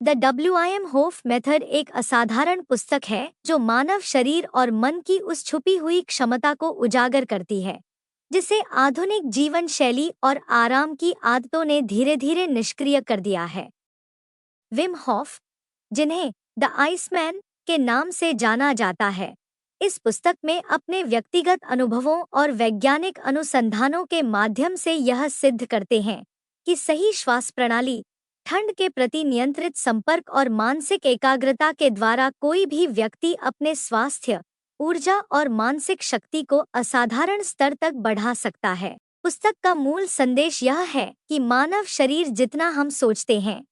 The WIM Hoff method एक असाधारण पुस्तक है जो मानव शरीर और मन की उस छुपी हुई क्षमता को उजागर करती है जिसे आधुनिक जीवन शैली और आराम की आदतों ने धीरे धीरे निष्क्रिय कर दिया है। विम हॉफ, जिन्हें द आइसमैन के नाम से जाना जाता है, इस पुस्तक में अपने व्यक्तिगत अनुभवों और वैज्ञानिक अनुसंधानों के माध्यम से यह सिद्ध करते हैं कि सही श्वास प्रणाली, ठंड के प्रति नियंत्रित संपर्क और मानसिक एकाग्रता के द्वारा कोई भी व्यक्ति अपने स्वास्थ्य, ऊर्जा और मानसिक शक्ति को असाधारण स्तर तक बढ़ा सकता है। पुस्तक का मूल संदेश यह है कि मानव शरीर जितना हम सोचते हैं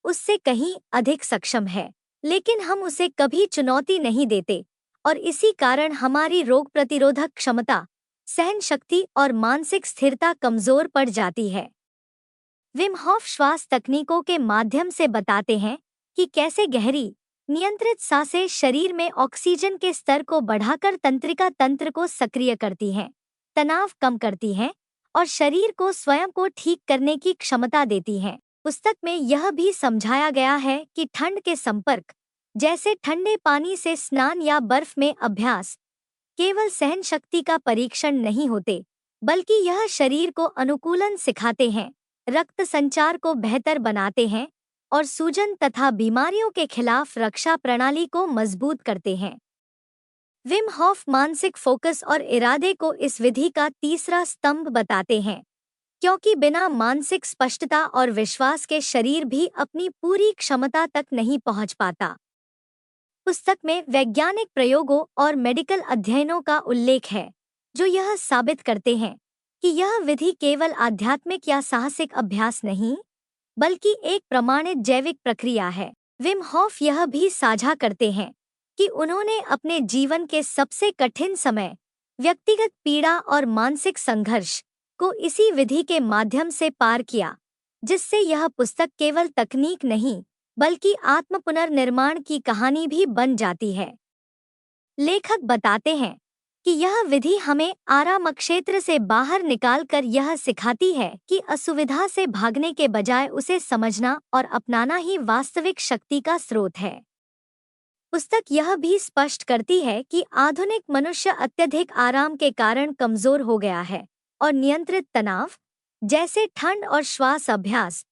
उससे कहीं अधिक सक्षम है, लेकिन हम उसे कभी चुनौती नहीं देते और इसी कारण हमारी रोग प्रतिरोधक क्षमता, सहन शक्ति और मानसिक स्थिरता कमजोर पड़ जाती है। विम हॉफ श्वास तकनीकों के माध्यम से बताते हैं कि कैसे गहरी, नियंत्रित सांसें शरीर में ऑक्सीजन के स्तर को बढ़ाकर तंत्रिका तंत्र को सक्रिय करती हैं, तनाव कम करती हैं और शरीर को स्वयं को ठीक करने की क्षमता देती हैं। पुस्तक में यह भी समझाया गया है कि ठंड के संपर्क, जैसे ठंडे पानी से स्नान या बर्फ में अभ्यास, केवल सहन शक्ति का परीक्षण नहीं होते, बल्कि यह शरीर को अनुकूलन सिखाते हैं, रक्त संचार को बेहतर बनाते हैं और सूजन तथा बीमारियों के खिलाफ रक्षा प्रणाली को मजबूत करते हैं। विम हॉफ मानसिक फोकस और इरादे को इस विधि का तीसरा स्तंभ बताते हैं, क्योंकि बिना मानसिक स्पष्टता और विश्वास के शरीर भी अपनी पूरी क्षमता तक नहीं पहुंच पाता। पुस्तक में वैज्ञानिक प्रयोगों और मेडिकल अध्ययनों का उल्लेख है जो यह साबित करते हैं कि यह विधि केवल आध्यात्मिक या साहसिक अभ्यास नहीं, बल्कि एक प्रमाणित जैविक प्रक्रिया है। विम हॉफ यह भी साझा करते हैं कि उन्होंने अपने जीवन के सबसे कठिन समय, व्यक्तिगत पीड़ा और मानसिक संघर्ष को इसी विधि के माध्यम से पार किया, जिससे यह पुस्तक केवल तकनीक नहीं बल्कि आत्म पुनर्निर्माण की कहानी भी बन जाती है। लेखक बताते हैं कि यह विधि हमें आराम क्षेत्र से बाहर निकालकर यह सिखाती है कि असुविधा से भागने के बजाय उसे समझना और अपनाना ही वास्तविक शक्ति का स्रोत है। पुस्तक यह भी स्पष्ट करती है कि आधुनिक मनुष्य अत्यधिक आराम के कारण कमजोर हो गया है और नियंत्रित तनाव, जैसे ठंड और श्वास अभ्यास,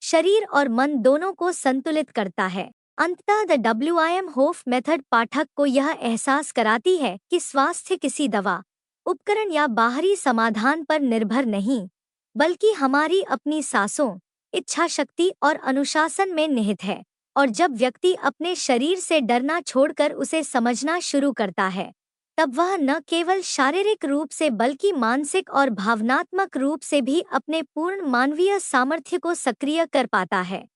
शरीर और मन दोनों को संतुलित करता है। अंततः द WIM होफ मेथड पाठक को यह एहसास कराती है कि स्वास्थ्य किसी दवा, उपकरण या बाहरी समाधान पर निर्भर नहीं, बल्कि हमारी अपनी सांसों, इच्छा शक्ति और अनुशासन में निहित है। और जब व्यक्ति अपने शरीर से डरना छोड़कर उसे समझना शुरू करता है, तब वह न केवल शारीरिक रूप से बल्कि मानसिक और भावनात्मक रूप से भी अपने पूर्ण मानवीय सामर्थ्य को सक्रिय कर पाता है।